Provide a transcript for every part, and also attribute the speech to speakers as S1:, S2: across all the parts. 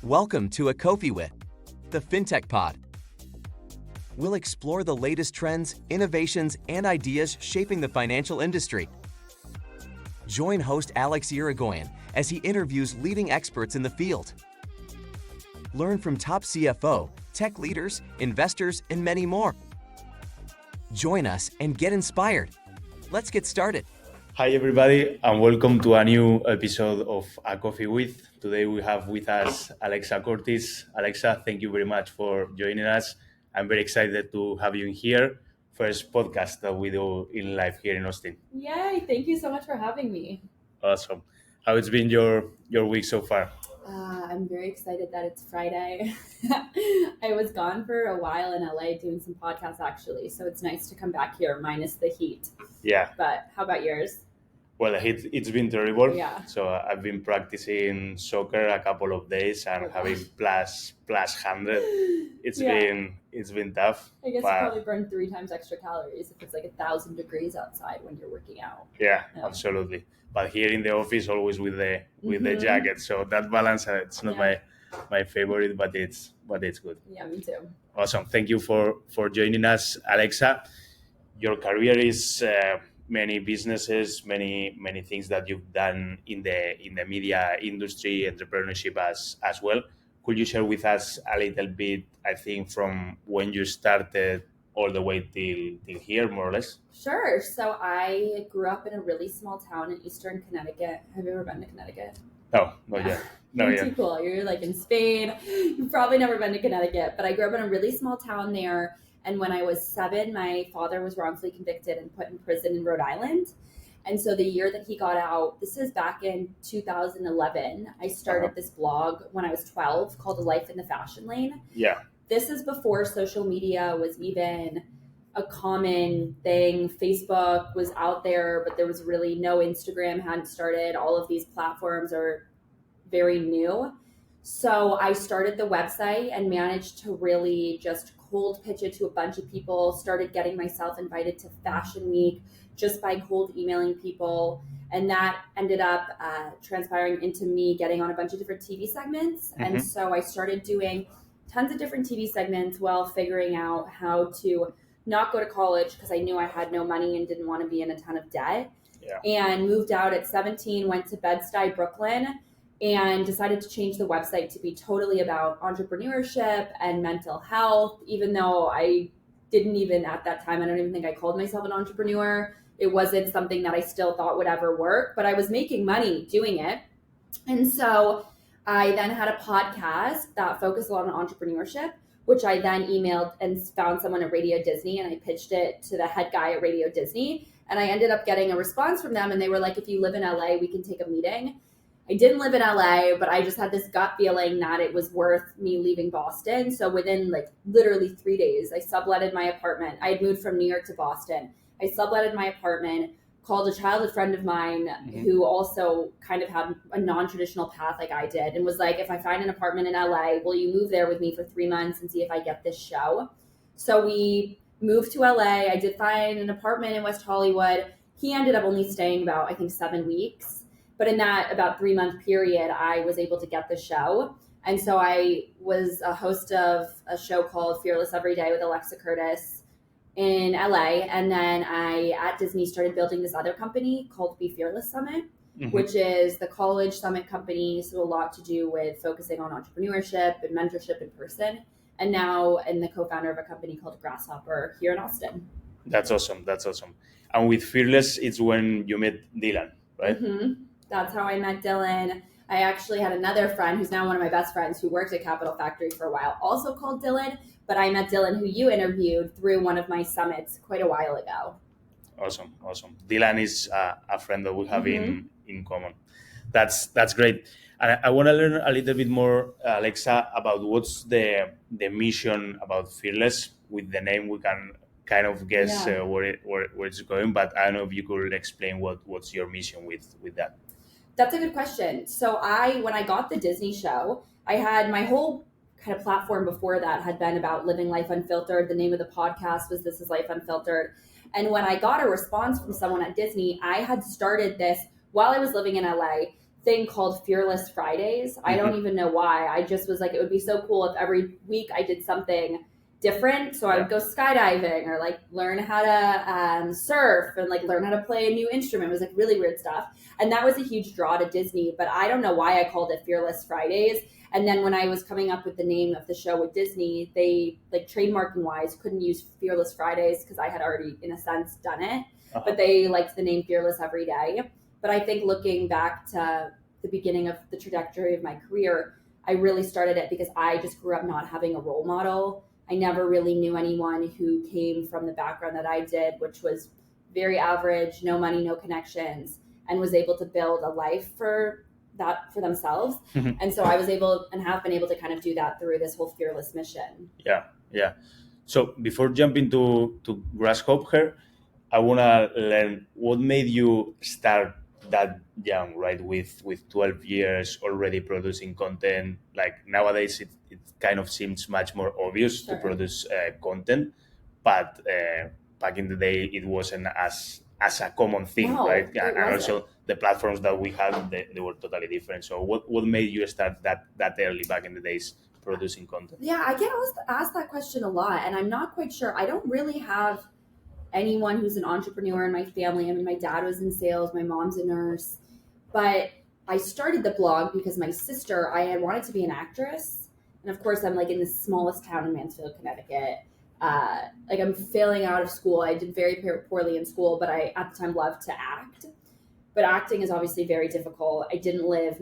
S1: Welcome to a Cofi with the FinTech Pod. We'll explore the latest trends, innovations, and ideas shaping the financial industry. Join host Alex Irigoyen as he interviews leading experts in the field. Learn from top CFO, tech leaders, investors, and many more. Join us and get inspired. Let's get started.
S2: Hi, everybody, and welcome to a new episode of A Coffee With. Today we have with us Alexa Cortis. Alexa, thank you very much for joining us. I'm very excited to have you in here. First podcast that we do in live here in Austin.
S3: Yay, thank you so much for having me.
S2: Awesome. How it's been your week so far?
S3: I'm very excited that it's Friday. I was gone for a while in LA doing some podcasts actually, so it's nice to come back here minus the heat.
S2: Yeah.
S3: But how about yours?
S2: Well, it's been terrible.
S3: Yeah.
S2: So I've been practicing soccer a couple of days and having plus 100. It's been tough.
S3: I guess you probably burn 3 times extra calories if it's like 1,000 degrees outside when you're working out.
S2: Yeah, absolutely. But here in the office, always with the jacket. So that balance, it's not my favorite, but it's good.
S3: Yeah, me too.
S2: Awesome. Thank you for joining us, Alexa. Your career is many businesses, many things that you've done in the media industry, entrepreneurship as well. Could you share with us a little bit, I think, from when you started all the way till here, more or less?
S3: Sure. So I grew up in a really small town in eastern Connecticut. Have you ever been to Connecticut?
S2: No, not yet.
S3: You're too cool. You're like in Spain. You've probably never been to Connecticut, but I grew up in a really small town there. And when I was 7, my father was wrongfully convicted and put in prison in Rhode Island. And so the year that he got out, this is back in 2011, I started this blog when I was 12 called A Life in the Fashion Lane.
S2: Yeah.
S3: This is before social media was even a common thing. Facebook was out there, but there was really no Instagram hadn't started. All of these platforms are very new. So I started the website and managed to really just cold pitch it to a bunch of people, started getting myself invited to Fashion Week just by cold emailing people. And that ended up transpiring into me getting on a bunch of different TV segments. Mm-hmm. And so I started doing tons of different TV segments while figuring out how to not go to college because I knew I had no money and didn't want to be in a ton of debt. Yeah. And moved out at 17, went to Bed-Stuy, Brooklyn, and decided to change the website to be totally about entrepreneurship and mental health, even though I didn't even at that time, I don't even think I called myself an entrepreneur. It wasn't something that I still thought would ever work, but I was making money doing it. And so I then had a podcast that focused a lot on entrepreneurship, which I then emailed and found someone at Radio Disney, and I pitched it to the head guy at Radio Disney. And I ended up getting a response from them, and they were like, if you live in LA, we can take a meeting. I didn't live in LA, but I just had this gut feeling that it was worth me leaving Boston. So within literally 3 days, I subletted my apartment. I had moved from New York to Boston. I subletted my apartment, called a childhood friend of mine who also kind of had a non-traditional path like I did, and was like, if I find an apartment in LA, will you move there with me for 3 months and see if I get this show? So we moved to LA. I did find an apartment in West Hollywood. He ended up only staying about, I think, 7 weeks. But in that about 3-month period, I was able to get the show. And so I was a host of a show called Fearless Every Day with Alexa Curtis in LA. And then I, at Disney, started building this other company called Be Fearless Summit, which is the college summit company. So a lot to do with focusing on entrepreneurship and mentorship in person. And now I'm the co-founder of a company called Grasshopper here in Austin.
S2: That's awesome. And with Fearless, it's when you met Dylan, right?
S3: Mm-hmm. That's how I met Dylan. I actually had another friend who's now one of my best friends who worked at Capital Factory for a while, also called Dylan. But I met Dylan, who you interviewed, through one of my summits quite a while ago.
S2: Awesome. Dylan is a friend that we have in common. That's great. And I want to learn a little bit more, Alexa, about what's the mission about Fearless. With the name, we can kind of guess where it's going, but I don't know if you could explain what's your mission with that.
S3: That's a good question. So when I got the Disney show, I had my whole kind of platform before that had been about living life unfiltered. The name of the podcast was This is Life Unfiltered. And when I got a response from someone at Disney, I had started this while I was living in LA, thing called Fearless Fridays. I don't even know why. I just was like, it would be so cool if every week I did something different. So I would go skydiving or like learn how to surf and like learn how to play a new instrument. It was like really weird stuff. And that was a huge draw to Disney, but I don't know why I called it Fearless Fridays. And then when I was coming up with the name of the show with Disney, they like trademarking wise couldn't use Fearless Fridays because I had already in a sense done it, but they liked the name Fearless Every Day. But I think looking back to the beginning of the trajectory of my career, I really started it because I just grew up not having a role model. I never really knew anyone who came from the background that I did, which was very average, no money, no connections, and was able to build a life for themselves. And so I was able and have been able to kind of do that through this whole fearless mission.
S2: Yeah. So before jumping to Grasshopper, I want to learn what made you start that young, right? With 12 years already producing content. Like nowadays, it kind of seems much more obvious to produce content, but back in the day, it wasn't as a common thing, right? And also the platforms that we had, they were totally different. So what made you start that early back in the days producing content?
S3: Yeah, I get asked that question a lot, and I'm not quite sure. I don't really have anyone who's an entrepreneur in my family. I mean, my dad was in sales, my mom's a nurse, but I started the blog because my sister, I had wanted to be an actress. And of course, I'm like in the smallest town in Mansfield, Connecticut. Like I'm failing out of school. I did very poorly in school, but I at the time loved to act. But acting is obviously very difficult. I didn't live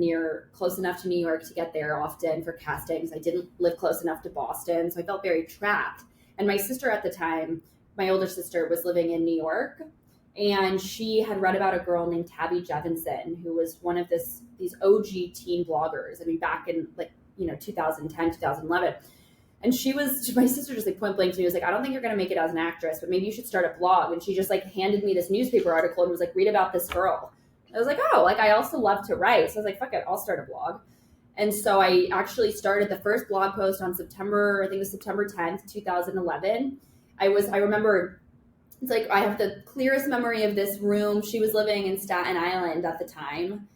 S3: close enough to New York to get there often for castings. I didn't live close enough to Boston, so I felt very trapped. And my sister at the time, my older sister, was living in New York, and she had read about a girl named Tabby Jevinson, who was one of these OG teen bloggers. I mean, back in 2010, 2011. And my sister just like point blank to me was like, I don't think you're going to make it as an actress, but maybe you should start a blog. And she just like handed me this newspaper article and was like, read about this girl. I was like, oh, like I also love to write. So I was like, fuck it, I'll start a blog. And so I actually started the first blog post on September 10th, 2011. I remember, it's like, I have the clearest memory of this room. She was living in Staten Island at the time,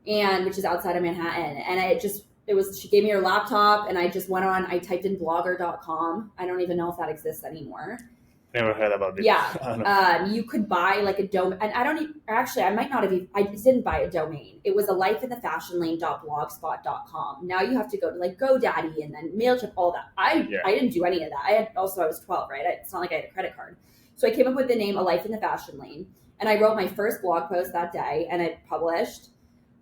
S3: which is outside of Manhattan. And she gave me her laptop and I just went on, I typed in blogger.com. I don't even know if that exists anymore.
S2: Never heard about this.
S3: Yeah. You could buy like a domain, and I didn't buy a domain. It was a lifeinthefashionlane.blogspot.com. Now you have to go to like GoDaddy and then MailChimp, all that. I didn't do any of that. I was 12, right? It's not like I had a credit card. So I came up with the name A Life in the Fashion Lane, and I wrote my first blog post that day and it published.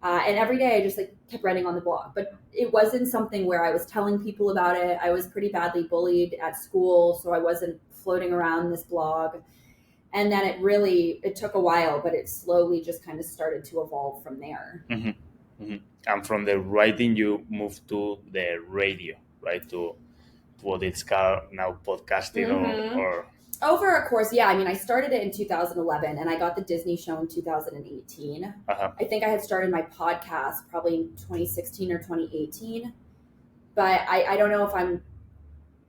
S3: And every day I just like kept writing on the blog, but it wasn't something where I was telling people about it. I was pretty badly bullied at school, so I wasn't floating around this blog. And then it took a while, but it slowly just kind of started to evolve from there.
S2: And from the writing, you moved to the radio, right? To what it's called now, podcasting or
S3: over a course, yeah. I mean, I started it in 2011 and I got the Disney show in 2018. I think I had started my podcast probably in 2016 or 2018. But I don't know if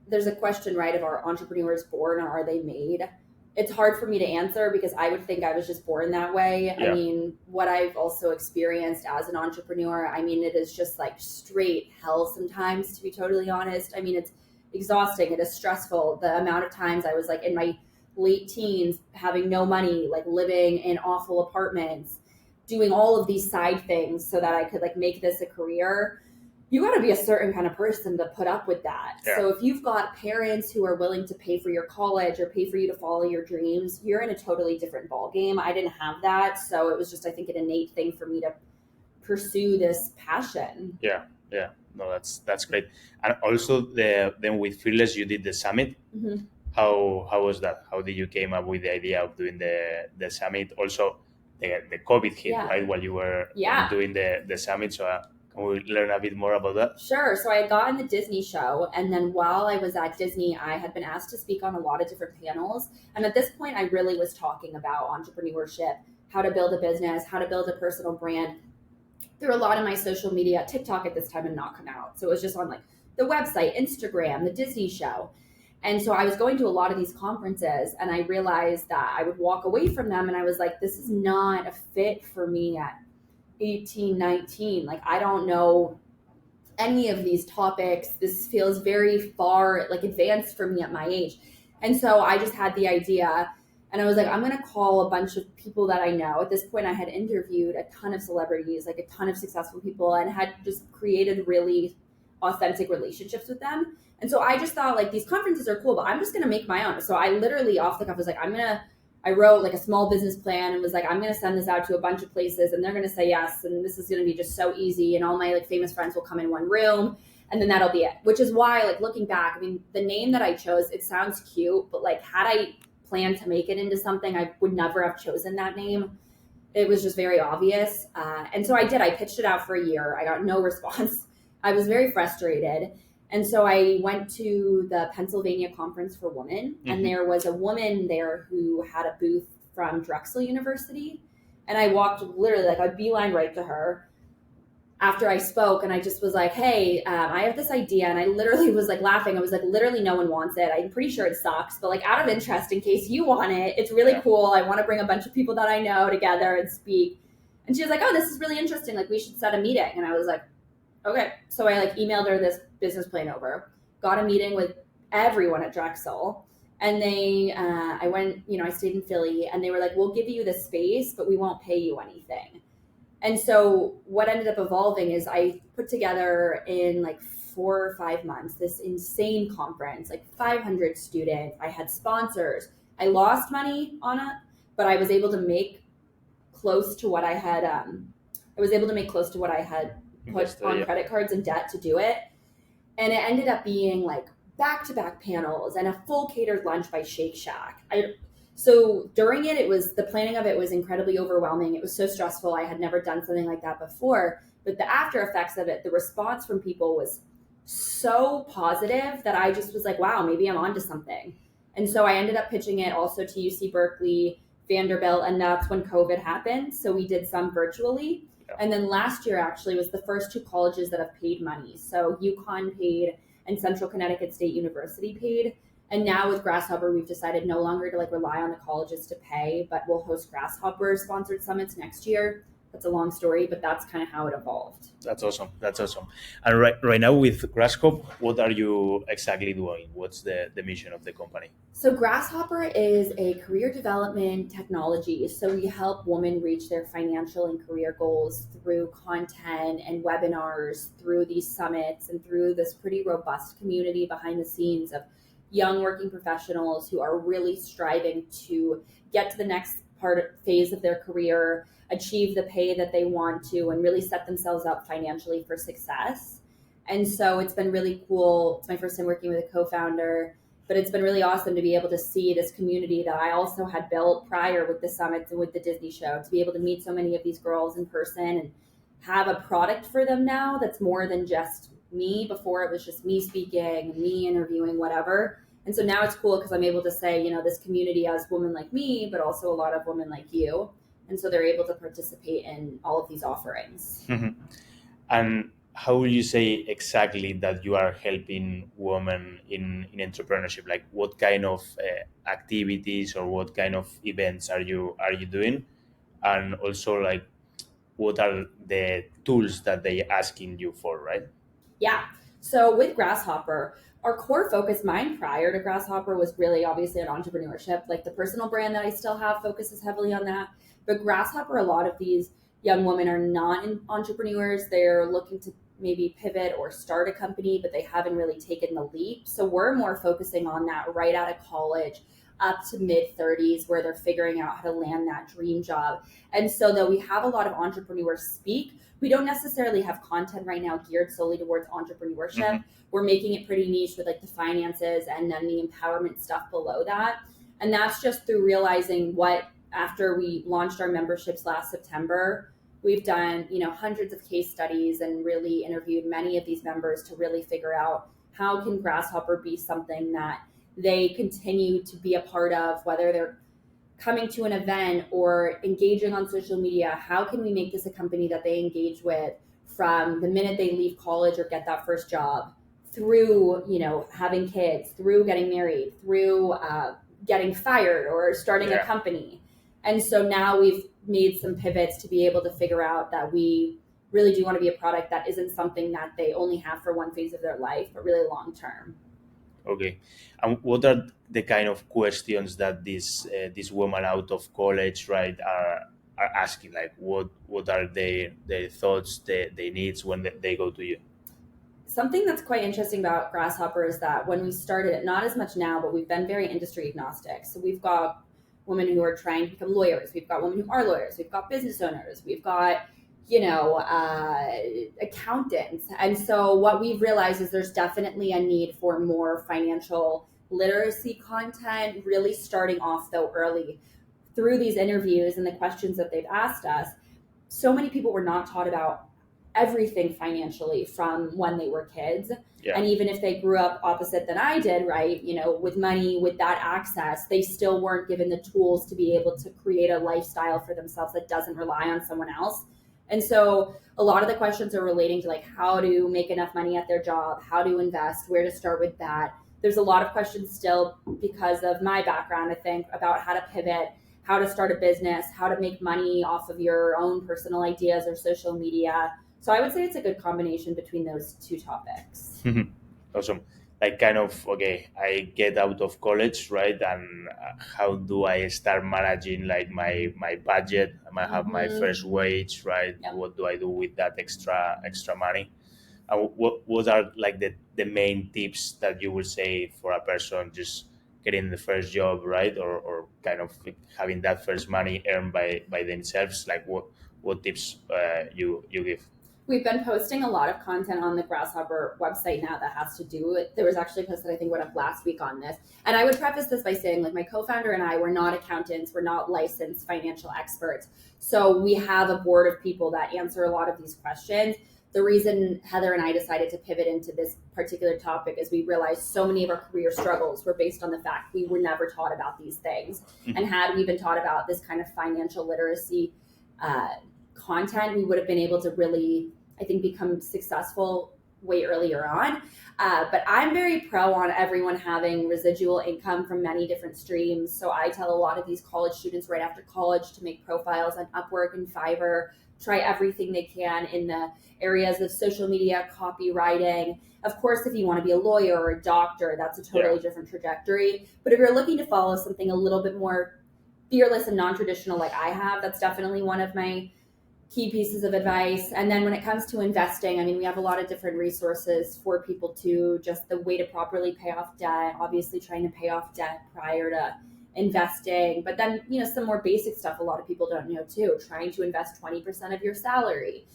S3: there's a question, right, of are entrepreneurs born or are they made? It's hard for me to answer because I would think I was just born that way. Yeah. I mean, what I've also experienced as an entrepreneur, I mean, it is just like straight hell sometimes, to be totally honest. I mean, it's exhausting. It is stressful. The amount of times I was like in my late teens having no money, like living in awful apartments, doing all of these side things so that I could like make this a career. You got to be a certain kind of person to put up with that. Yeah. So if you've got parents who are willing to pay for your college or pay for you to follow your dreams, you're in a totally different ballgame. I didn't have that. So it was just, I think, an innate thing for me to pursue this passion.
S2: Yeah. No, that's great. And also then with Fearless, you did the summit. How was that? How did you came up with the idea of doing the summit? Also, the COVID hit, right, while you were doing the summit. So can we learn a bit more about that?
S3: Sure. So I had gotten the Disney show, and then while I was at Disney, I had been asked to speak on a lot of different panels. And at this point, I really was talking about entrepreneurship, how to build a business, how to build a personal brand. Through a lot of my social media. TikTok at this time had not come out. So it was just on like the website, Instagram, the Disney show. And so I was going to a lot of these conferences and I realized that I would walk away from them and I was like, this is not a fit for me 18, 19. Like, I don't know any of these topics. This feels very far, like, advanced for me at my age. And so I just had the idea, and I was like, I'm going to call a bunch of people that I know. At this point, I had interviewed a ton of celebrities, like a ton of successful people, and had just created really authentic relationships with them. And so I just thought, like, these conferences are cool, but I'm just going to make my own. So I literally, off the cuff, was like, I wrote like a small business plan and was like, I'm going to send this out to a bunch of places and they're going to say yes. And this is going to be just so easy. And all my like famous friends will come in one room and then that'll be it. Which is why, like, looking back, I mean, the name that I chose, it sounds cute, but like, had I planned to make it into something, I would never have chosen that name. It was just very obvious. And so I did. I pitched it out for a year. I got no response. I was very frustrated. And so I went to the Pennsylvania Conference for Women, and there was a woman there who had a booth from Drexel University. And I walked literally, like, I beeline right to her after I spoke, and I just was like, hey, I have this idea. And I literally was like laughing. I was like, literally no one wants it. I'm pretty sure it sucks, but like, out of interest, in case you want it, it's really cool. I want to bring a bunch of people that I know together and speak. And she was like, oh, this is really interesting. Like, we should set a meeting. And I was like, okay. So I like emailed her this business plan over, got a meeting with everyone at Drexel. And I went, I stayed in Philly, and they were like, we'll give you the space, but we won't pay you anything. And so what ended up evolving is I put together in like 4 or 5 months this insane conference, like 500 students. I had sponsors. I lost money on it, but I was able to make close to what I had. Put on credit cards and debt to do it. And it ended up being like back-to-back panels and a full catered lunch by Shake Shack. So during it, the planning of it was incredibly overwhelming. It was so stressful. I had never done something like that before, but the after effects of it, the response from people was so positive that I just was like, wow, maybe I'm onto something. And so I ended up pitching it also to UC Berkeley, Vanderbilt, and that's when COVID happened. So we did some virtually. And then last year actually was the first 2 colleges that have paid money. So UConn paid and Central Connecticut State University paid. And now with Grasshopper, we've decided no longer to like rely on the colleges to pay, but we'll host Grasshopper sponsored summits next year. That's a long story, but that's kind of how it evolved.
S2: That's awesome. And right now with Grasshopper, what are you exactly doing? What's the mission of the company?
S3: So Grasshopper is a career development technology. So we help women reach their financial and career goals through content and webinars, through these summits, and through this pretty robust community behind the scenes of young working professionals who are really striving to get to the next phase of their career, achieve the pay that they want to, and really set themselves up financially for success. And so it's been really cool. It's my first time working with a co-founder, but it's been really awesome to be able to see this community that I also had built prior with the summits and with the Disney show, to be able to meet so many of these girls in person and have a product for them now that's more than just me. Before it was just me speaking, me interviewing, whatever. And so now it's cool because I'm able to say, this community has women like me, but also a lot of women like you. And so they're able to participate in all of these offerings.
S2: Mm-hmm. And how will you say exactly that you are helping women in entrepreneurship? Like, what kind of activities or what kind of events are you doing? And also, like, what are the tools that they asking you for, right?
S3: Yeah. So with Grasshopper, our core focus, mine prior to Grasshopper, was really obviously on entrepreneurship. Like, the personal brand that I still have focuses heavily on that. But Grasshopper, a lot of these young women are not entrepreneurs. They're looking to maybe pivot or start a company, but they haven't really taken the leap. So we're more focusing on that right out of college up to mid-30s, where they're figuring out how to land that dream job. And so though we have a lot of entrepreneurs speak, we don't necessarily have content right now geared solely towards entrepreneurship. Mm-hmm. We're making it pretty niche with like the finances and then the empowerment stuff below that. And that's just through realizing after we launched our memberships last September, we've done, hundreds of case studies and really interviewed many of these members to really figure out how can Grasshopper be something that they continue to be a part of, whether they're coming to an event or engaging on social media. How can we make this a company that they engage with from the minute they leave college or get that first job, through, having kids, through getting married, through getting fired or starting a company. And so now we've made some pivots to be able to figure out that we really do want to be a product that isn't something that they only have for one phase of their life, but really long term.
S2: Okay, and what are the kind of questions that these women out of college, right, are asking? Like, what are their thoughts, their needs when they go to you?
S3: Something that's quite interesting about Grasshopper is that when we started it, not as much now, but we've been very industry agnostic. So we've got women who are trying to become lawyers. We've got women who are lawyers. We've got business owners. We've got, accountants. And so what we've realized is there's definitely a need for more financial literacy content, really starting off though early through these interviews and the questions that they've asked us. So many people were not taught about everything financially from when they were kids.
S2: Yeah.
S3: And even if they grew up opposite than I did, right, with money, with that access, they still weren't given the tools to be able to create a lifestyle for themselves that doesn't rely on someone else. And so a lot of the questions are relating to like how to make enough money at their job, how to invest, where to start with that. There's a lot of questions still because of my background, I think, about how to pivot, how to start a business, how to make money off of your own personal ideas or social media. So I would say it's a good combination between those two topics.
S2: Awesome. Like kind of, okay, I get out of college, right? And how do I start managing like my budget? I might have my first wage, right?
S3: Yep.
S2: What do I do with that extra money? And what are like the main tips that you would say for a person just getting the first job, right? Or kind of having that first money earned by themselves? Like what tips you give?
S3: We've been posting a lot of content on the Grasshopper website now that has to do with, there was actually a post that I think went up last week on this. And I would preface this by saying, like, my co-founder and I, we're not accountants, we're not licensed financial experts. So we have a board of people that answer a lot of these questions. The reason Heather and I decided to pivot into this particular topic is we realized so many of our career struggles were based on the fact we were never taught about these things. And had we been taught about this kind of financial literacy content, we would have been able to really, I think, become successful way earlier on. But I'm very pro on everyone having residual income from many different streams. So I tell a lot of these college students right after college to make profiles on Upwork and Fiverr, try everything they can in the areas of social media, copywriting. Of course, if you want to be a lawyer or a doctor, that's a totally different trajectory. But if you're looking to follow something a little bit more fearless and non-traditional like I have, that's definitely one of my key pieces of advice. And then when it comes to investing, I mean, we have a lot of different resources for people to just the way to properly pay off debt, obviously trying to pay off debt prior to investing, but then, some more basic stuff a lot of people don't know too, trying to invest 20% of your salary,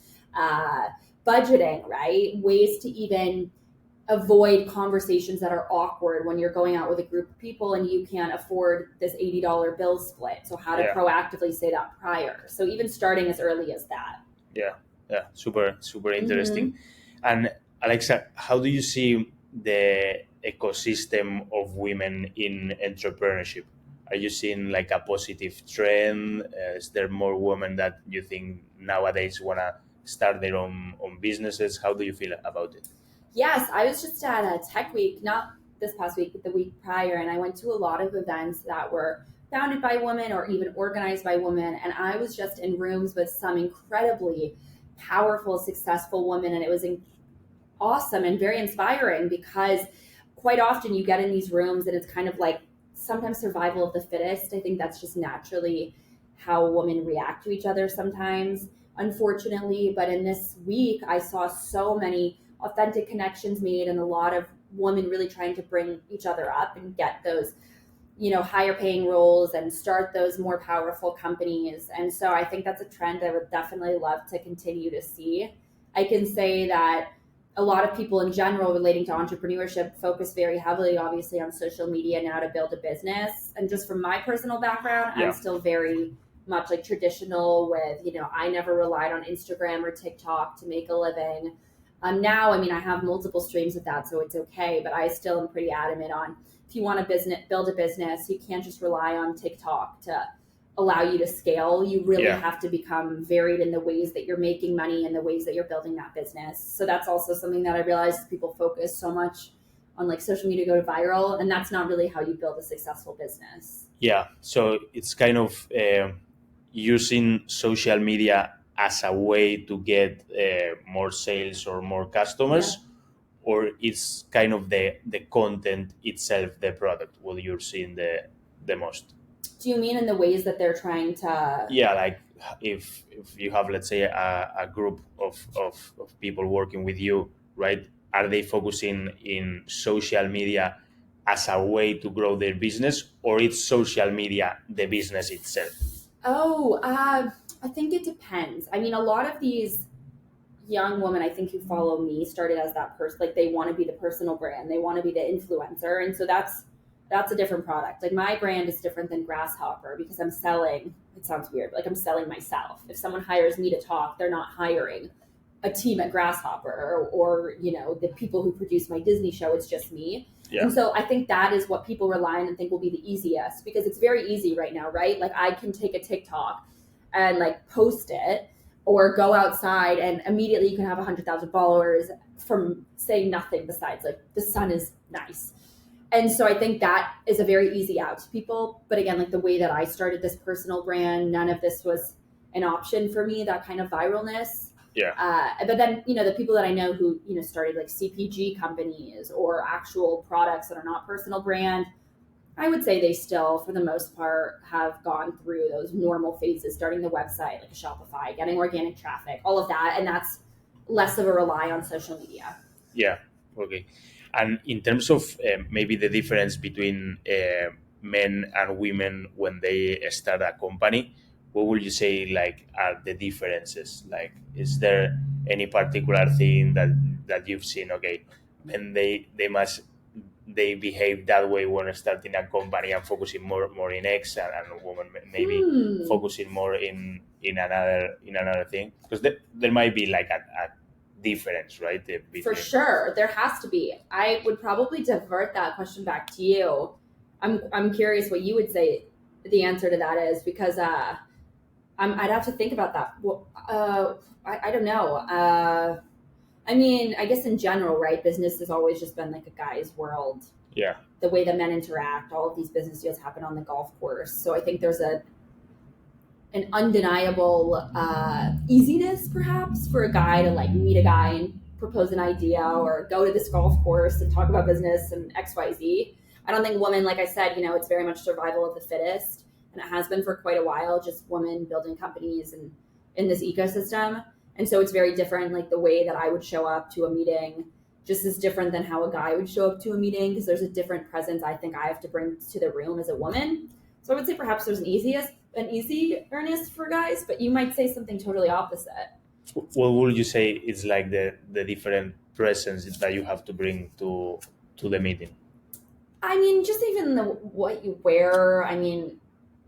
S3: budgeting, right? Ways to even avoid conversations that are awkward when you're going out with a group of people and you can't afford this $80 bill split. So how to proactively say that prior. So even starting as early as that.
S2: Yeah. Super interesting. And Alexa, how do you see the ecosystem of women in entrepreneurship? Are you seeing like a positive trend? Is there more women that you think nowadays want to start their own businesses? How do you feel about it?
S3: Yes, I was just at a tech week, not this past week, but the week prior, and I went to a lot of events that were founded by women or even organized by women. And I was just in rooms with some incredibly powerful, successful women, and it was awesome and very inspiring because quite often you get in these rooms and it's kind of like sometimes survival of the fittest. I think that's just naturally how women react to each other sometimes, unfortunately. But in this week, I saw so many authentic connections made and a lot of women really trying to bring each other up and get those, higher paying roles and start those more powerful companies. And so I think that's a trend I would definitely love to continue to see. I can say that a lot of people in general relating to entrepreneurship focus very heavily, obviously, on social media now to build a business. And just from my personal background, I'm still very much like traditional with, I never relied on Instagram or TikTok to make a living. Now, I mean, I have multiple streams of that, so it's okay. But I still am pretty adamant on if you want to build a business, you can't just rely on TikTok to allow you to scale. You really have to become varied in the ways that you're making money and the ways that you're building that business. So that's also something that I realized people focus so much on like social media go to viral, and that's not really how you build a successful business.
S2: Yeah, so it's kind of using social media as a way to get more sales or more
S3: Yeah.
S2: customers, or it's kind of the content itself, the product, what you're seeing the most.
S3: Do you mean in the ways that they're trying to?
S2: Yeah, like if you have, let's say, a group of people working with you, right? Are they focusing in social media as a way to grow their business, or it's social media the business itself?
S3: Oh, I think it depends. I mean, a lot of these young women, I think, who follow me started as that person. Like they want to be the personal brand, they want to be the influencer, and so that's a different product. Like my brand is different than Grasshopper because I'm selling. It sounds weird, but like I'm selling myself. If someone hires me to talk, they're not hiring a team at Grasshopper or the people who produce my Disney show. It's just me.
S2: Yeah.
S3: And so I think that is what people rely on and think will be the easiest because it's very easy right now, right? Like I can take a TikTok and like post it or go outside and immediately you can have 100,000 followers from saying nothing besides like the sun is nice. And so I think that is a very easy out to people. But again, like the way that I started this personal brand, none of this was an option for me, that kind of viralness.
S2: Yeah.
S3: But then, the people that I know who, started like CPG companies or actual products that are not personal brand, I would say they still, for the most part, have gone through those normal phases, starting the website, like a Shopify, getting organic traffic, all of that. And that's less of a rely on social media.
S2: Yeah. Okay. And in terms of maybe the difference between men and women when they start a company, what would you say like are the differences? Like, is there any particular thing that you've seen? Okay, men they behave that way when starting a company and focusing more in X, and women maybe focusing more in another thing, because there might be like a difference, right?
S3: For sure, there has to be. I would probably divert that question back to you. I'm curious what you would say the answer to that is, because I'd have to think about that. Well, I don't know. I mean, I guess in general, right? Business has always just been like a guy's world.
S2: Yeah.
S3: The way that men interact, all of these business deals happen on the golf course. So I think there's an undeniable easiness, perhaps, for a guy to like meet a guy and propose an idea or go to this golf course and talk about business and XYZ. I don't think women, like I said, it's very much survival of the fittest. And it has been for quite a while, just women building companies and in this ecosystem. And so it's very different, like the way that I would show up to a meeting just is different than how a guy would show up to a meeting, because there's a different presence I think I have to bring to the room as a woman. So I would say perhaps there's an easiness for guys, but you might say something totally opposite.
S2: What would you say is like the different presence that you have to bring to the meeting?
S3: I mean, just even what you wear. I mean,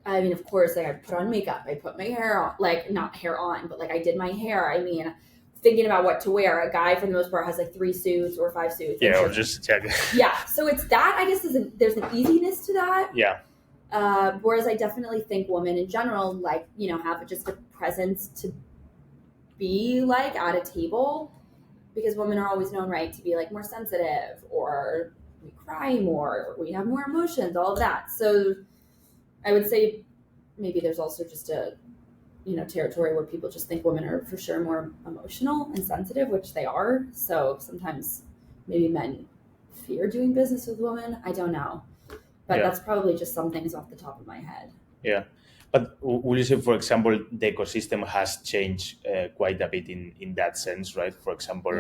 S3: of course, like I put on makeup, I put my hair on, like not hair on, but like I did my hair. I mean, thinking about what to wear. A guy for the most part has like 3 suits or 5 suits.
S2: Yeah, or just check.
S3: Yeah, so it's that. I guess there's an easiness to that.
S2: Yeah.
S3: Whereas I definitely think women in general, like have just a presence to be like at a table, because women are always known, right, to be like more sensitive, or we cry more, or we have more emotions, all of that. So I would say maybe there's also just a territory where people just think women are for sure more emotional and sensitive, which they are. So sometimes maybe men fear doing business with women. I don't know, but that's probably just some things off the top of my head.
S2: Yeah. But would you say, for example, the ecosystem has changed quite a bit in that sense, right? For example,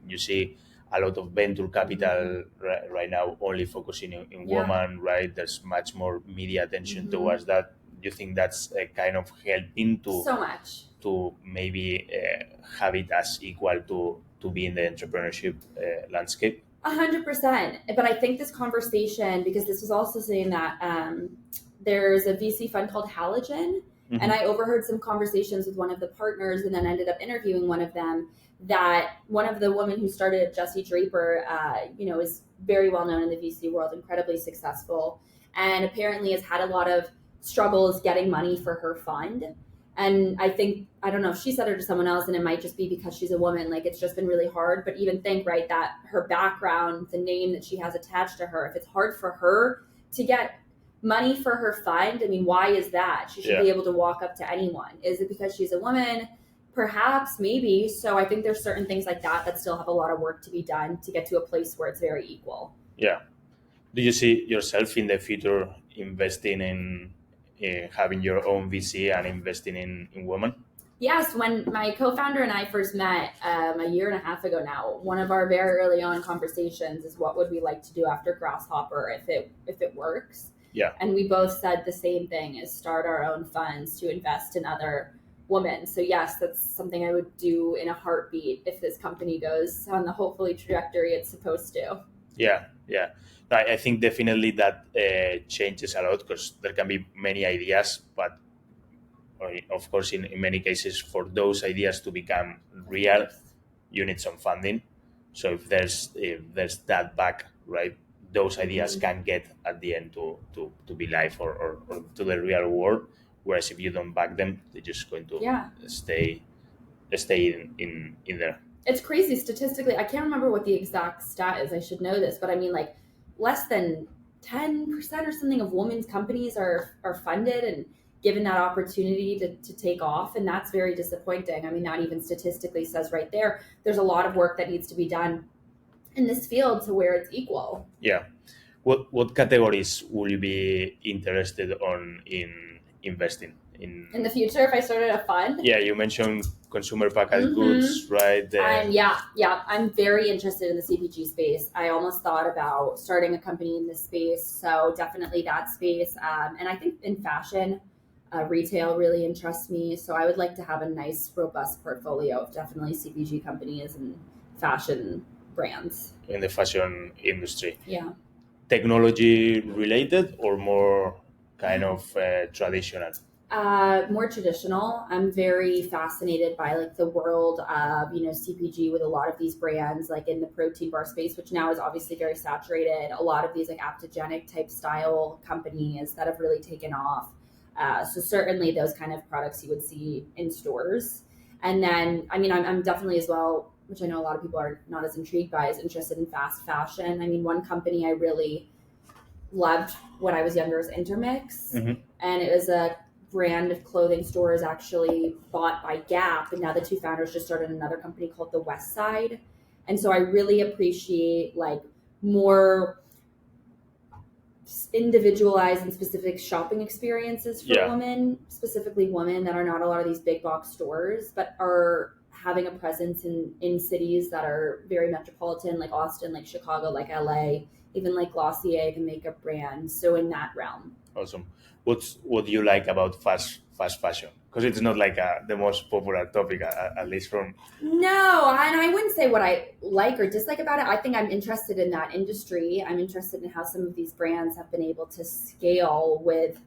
S2: you see a lot of venture capital right now only focusing in women, right? There's much more media attention towards that. Do you think that's kind of helping to maybe have it as equal to be in the entrepreneurship landscape?
S3: 100%. But I think this conversation, because this was also saying that there's a VC fund called Halogen, and I overheard some conversations with one of the partners and then ended up interviewing one of them, that one of the women who started, Jessie Draper, is very well known in the VC world, incredibly successful, and apparently has had a lot of struggles getting money for her fund. And I don't know if she said it to someone else, and it might just be because she's a woman, like it's just been really hard. But even think, right, that her background, the name that she has attached to her, if it's hard for her to get money for her fund. I mean, why is that? She should be able to walk up to anyone. Is it because she's a woman? Perhaps, maybe. So I think there's certain things like that still have a lot of work to be done to get to a place where it's very equal.
S2: Yeah. Do you see yourself in the future investing in having your own VC and investing in women?
S3: Yes, when my co-founder and I first met a year and a half ago now, one of our very early on conversations is what would we like to do after Grasshopper if it works.
S2: Yeah.
S3: And we both said the same thing, is start our own funds to invest in other women. So yes, that's something I would do in a heartbeat if this company goes on the hopefully trajectory it's supposed to.
S2: Yeah. I think definitely that changes a lot, because there can be many ideas, but of course, in many cases, for those ideas to become real, you need some funding. So if there's that back, right, those ideas can get at the end to be live or to the real world. Whereas if you don't back them, they're just going to stay in there.
S3: It's crazy statistically. I can't remember what the exact stat is. I should know this, but I mean, like, less than 10% or something of women's companies are funded and given that opportunity to take off, and that's very disappointing. I mean, that even statistically says right there's a lot of work that needs to be done in this field to where it's equal.
S2: Yeah. What categories will you be interested in investing in
S3: the future if I started a fund?
S2: Yeah, you mentioned consumer packaged goods, right?
S3: I'm very interested in the CPG space. I almost thought about starting a company in this space, so definitely that space. And I think in fashion, retail really interests me. So I would like to have a nice, robust portfolio of definitely CPG companies and fashion brands.
S2: In the fashion industry.
S3: Yeah.
S2: Technology related or more kind of traditional?
S3: More traditional. I'm very fascinated by like the world of, CPG with a lot of these brands, like in the protein bar space, which now is obviously very saturated. A lot of these like aptogenic type style companies that have really taken off. So certainly those kind of products you would see in stores. And then, I mean, I'm definitely as well, which I know a lot of people are not as intrigued by, is interested in fast fashion. I mean, one company I really loved when I was younger is Intermix. And it was a brand of clothing stores actually bought by Gap. And now the two founders just started another company called The West Side. And so I really appreciate like more individualized and specific shopping experiences for women, specifically women that are not a lot of these big box stores, but are having a presence in cities that are very metropolitan, like Austin, like Chicago, like LA, even like Glossier, the makeup brand. So in that realm.
S2: Awesome. What do you like about fast fashion? Because it's not like the most popular topic, at least from...
S3: No, and I wouldn't say what I like or dislike about it. I think I'm interested in that industry. I'm interested in how some of these brands have been able to scale with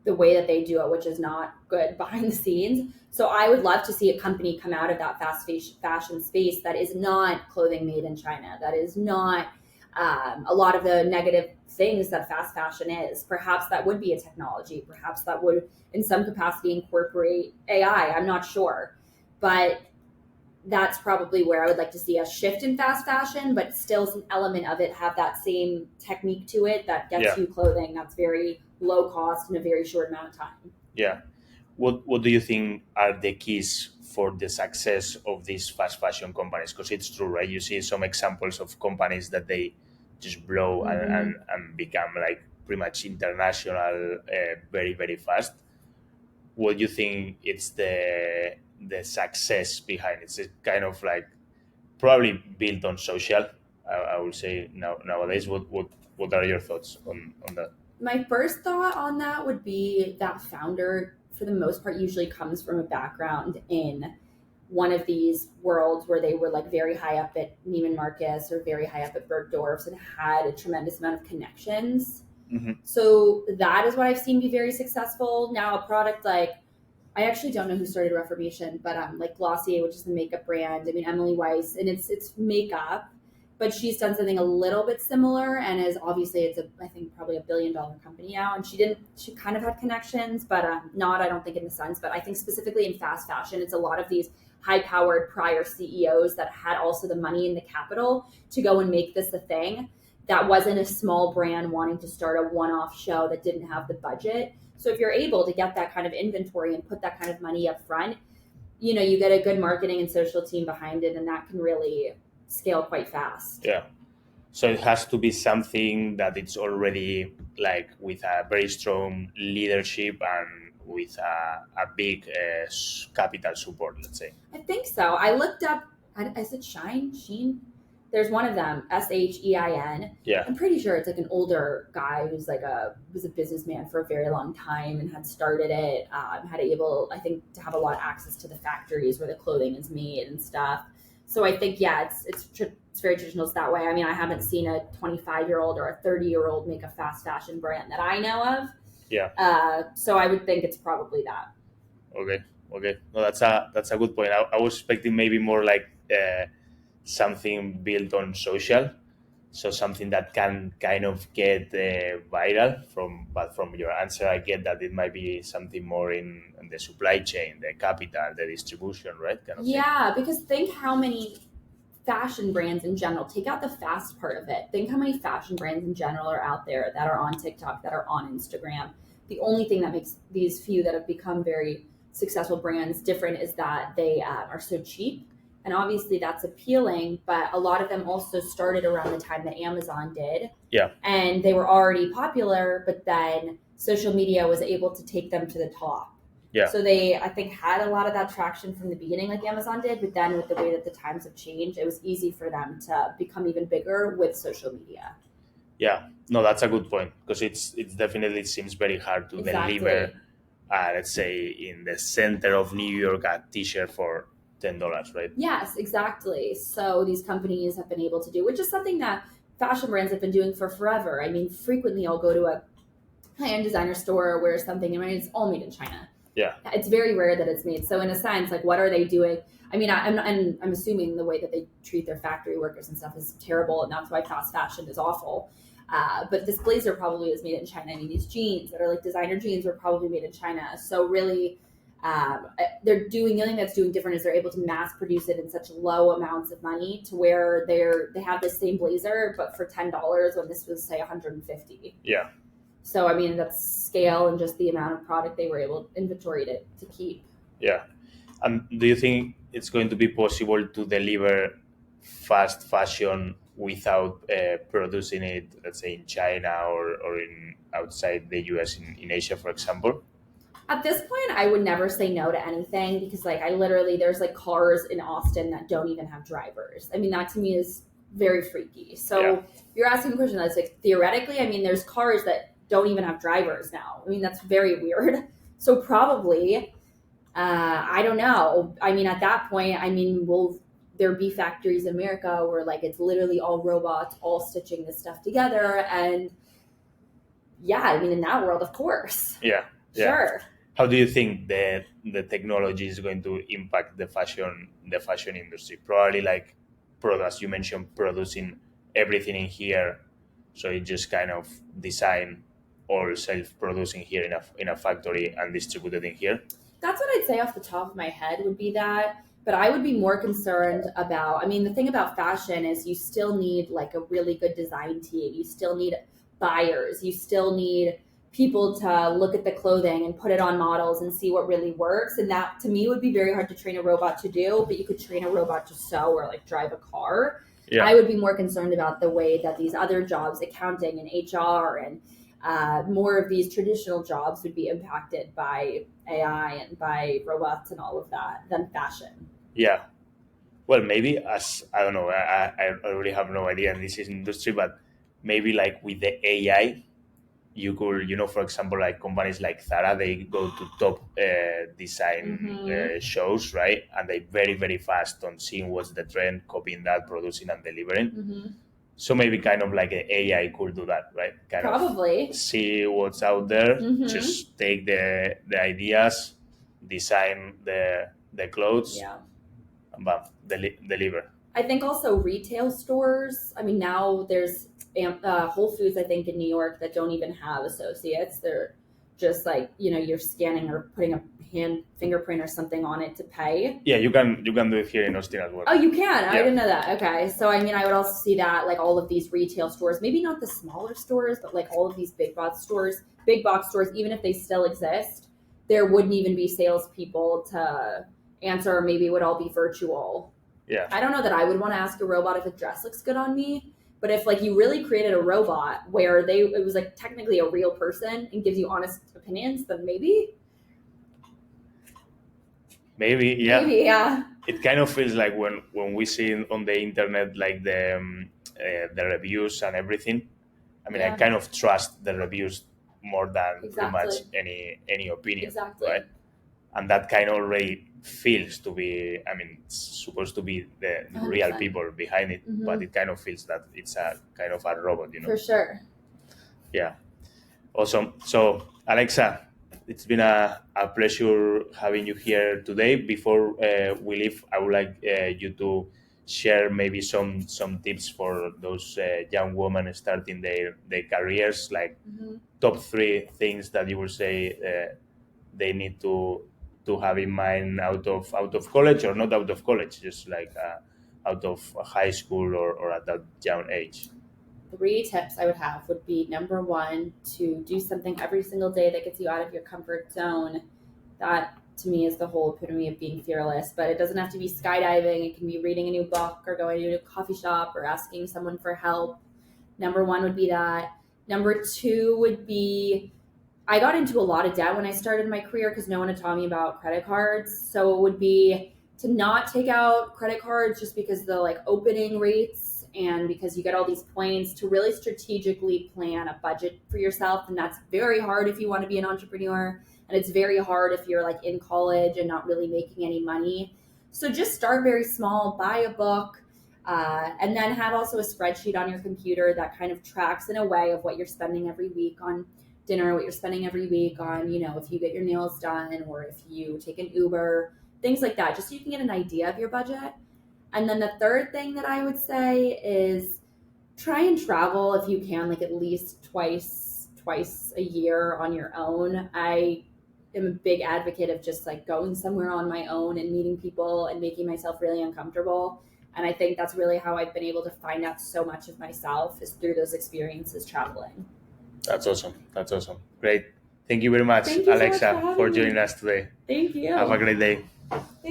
S3: the way that they do it, which is not good behind the scenes. So I would love to see a company come out of that fast fashion space that is not clothing made in China, that is not a lot of the negative things that fast fashion is. Perhaps that would be a technology. Perhaps that would, in some capacity, incorporate AI. I'm not sure. But that's probably where I would like to see a shift in fast fashion, but still some element of it have that same technique to it that gets you clothing that's very low cost in a very short amount of time.
S2: Yeah. What do you think are the keys for the success of these fast fashion companies? Because it's true, right? You see some examples of companies that they just blow and become like pretty much international very, very fast. What do you think it's the success behind it? It's kind of like probably built on social, I would say nowadays. What are your thoughts on that?
S3: My first thought on that would be that founder, for the most part, usually comes from a background in one of these worlds where they were like very high up at Neiman Marcus or very high up at Bergdorf's and had a tremendous amount of connections. So that is what I've seen be very successful. Now a product like, I actually don't know who started Reformation, but like Glossier, which is the makeup brand. I mean, Emily Weiss, and it's makeup, but she's done something a little bit similar and is obviously I think probably $1 billion company now. And she kind of had connections, but not, I don't think in the sense, but I think specifically in fast fashion, it's a lot of these high-powered prior CEOs that had also the money and the capital to go and make this a thing. that wasn't a small brand wanting to start a one-off show that didn't have the budget. So if you're able to get that kind of inventory and put that kind of money up front, you get a good marketing and social team behind it, and that can really scale quite fast.
S2: Yeah. So it has to be something that it's already like with a very strong leadership and with a big capital support, let's say.
S3: I think so. I looked up, is it Sheen? There's one of them, Shein.
S2: Yeah.
S3: I'm pretty sure it's like an older guy who's was a businessman for a very long time and had started it, had able, I think, to have a lot of access to the factories where the clothing is made and stuff. So I think, yeah, it's very traditional that way. I mean, I haven't seen a 25-year-old or a 30-year-old make a fast fashion brand that I know of.
S2: Yeah.
S3: So I would think it's probably that.
S2: Okay. No, that's a good point. I was expecting maybe more like something built on social, so something that can kind of get viral but from your answer I get that it might be something more in the supply chain, the capital, the distribution, right? Kind of
S3: yeah, because think how many fashion brands in general, take out the fast part of it, think how many fashion brands in general are out there that are on TikTok, that are on Instagram. The only thing that makes these few that have become very successful brands different is that they are so cheap. And obviously that's appealing, but a lot of them also started around the time that Amazon did.
S2: Yeah.
S3: And they were already popular, but then social media was able to take them to the top.
S2: Yeah.
S3: So they, I think, had a lot of that traction from the beginning like Amazon did, but then with the way that the times have changed, it was easy for them to become even bigger with social media.
S2: Yeah. No, that's a good point, because it's definitely seems very hard to deliver, let's say, in the center of New York, a t-shirt for $10, right?
S3: Yes, exactly. So these companies have been able to do, which is something that fashion brands have been doing for forever. I mean, frequently I'll go to a high-end designer store where something, and it's all made in China.
S2: Yeah.
S3: It's very rare that it's made. So in a sense, like, what are they doing? I mean, I'm assuming the way that they treat their factory workers and stuff is terrible, and that's why fast fashion is awful. But this blazer probably was made in China. I mean, these jeans that are like designer jeans were probably made in China. So really, they're doing, the only thing that's doing different is they're able to mass produce it in such low amounts of money to where they have the same blazer, but for $10 when this was, say, $150.
S2: Yeah.
S3: So, I mean, that's scale and just the amount of product they were able inventory to keep.
S2: Yeah. And do you think it's going to be possible to deliver fast fashion without producing it, let's say, in China or in outside the US, in Asia, for example?
S3: At this point, I would never say no to anything, because like there's like cars in Austin that don't even have drivers. I mean, that to me is very freaky. So You're asking a question that's like, theoretically, I mean, there's cars that don't even have drivers now. I mean, that's very weird. So probably, I don't know. I mean, at that point, I mean, will there be factories in America where like it's literally all robots, all stitching this stuff together? And yeah, I mean, in that world, of course.
S2: Yeah.
S3: Sure.
S2: How do you think the technology is going to impact the fashion industry? Probably like as you mentioned, producing everything in here, so it just kind of design or self-producing here in a factory and distributed in here.
S3: That's what I'd say off the top of my head would be that. But I would be more concerned about, I mean, the thing about fashion is you still need like a really good design team. You still need buyers. You still need people to look at the clothing and put it on models and see what really works. And that to me would be very hard to train a robot to do, but you could train a robot to sew or like drive a car. Yeah. I would be more concerned about the way that these other jobs, accounting and HR and more of these traditional jobs would be impacted by AI and by robots and all of that than fashion.
S2: Yeah. Well, maybe I don't know, I really have no idea in this industry, but maybe like with the AI, you could, for example, like companies like Zara, they go to top design shows, right? And they very, very fast on seeing what's the trend, copying that, producing and delivering. Mm-hmm. So maybe kind of like an AI could do that, right?
S3: Probably.
S2: See what's out there, just take the ideas, design the clothes, and deliver.
S3: I think also retail stores. I mean, now there's Whole Foods, I think, in New York that don't even have associates. They're just like, you're scanning or putting a fingerprint or something on it to pay.
S2: Yeah, you can do it here in Austin as well.
S3: Oh, you can? I didn't know that. Okay. So, I would also see that, like, all of these retail stores, maybe not the smaller stores, but like all of these big box stores, even if they still exist, there wouldn't even be salespeople to answer, or maybe it would all be virtual.
S2: Yeah.
S3: I don't know that I would want to ask a robot if a dress looks good on me, but if like you really created a robot where it was like technically a real person and gives you honest opinions, then maybe.
S2: Maybe, yeah.
S3: Maybe, yeah.
S2: It kind of feels like when we see on the internet like the reviews and everything. I kind of trust the reviews more than pretty much any opinion, right? And that kind of already feels to be, it's supposed to be the 100%. Real people behind it, but it kind of feels that it's a kind of a robot,
S3: For sure.
S2: Yeah. Awesome. So, Alexa, it's been a pleasure having you here today. Before we leave, I would like you to share maybe some tips for those young women starting their careers, like top 3 things that you would say they need to have in mind out of college, or not out of college, just like out of high school or at that young age.
S3: 3 tips I would have would be, number 1, to do something every single day that gets you out of your comfort zone. That to me is the whole epitome of being fearless, but it doesn't have to be skydiving. It can be reading a new book or going to a new coffee shop or asking someone for help. Number 1 would be that. Number 2 would be, I got into a lot of debt when I started my career because no one had taught me about credit cards. So it would be to not take out credit cards just because the like opening rates and because you get all these points, to really strategically plan a budget for yourself. And that's very hard if you want to be an entrepreneur. And it's very hard if you're like in college and not really making any money. So just start very small, buy a book, and then have also a spreadsheet on your computer that kind of tracks in a way of what you're spending every week on dinner, what you're spending every week on, if you get your nails done or if you take an Uber, things like that, just so you can get an idea of your budget. And then the third thing that I would say is try and travel if you can, like at least twice a year on your own. I am a big advocate of just like going somewhere on my own and meeting people and making myself really uncomfortable. And I think that's really how I've been able to find out so much of myself, is through those experiences traveling.
S2: That's awesome. Great. Thank you very much, Alexa, for joining us today.
S3: Thank you.
S2: Have a great day.
S3: Thank you.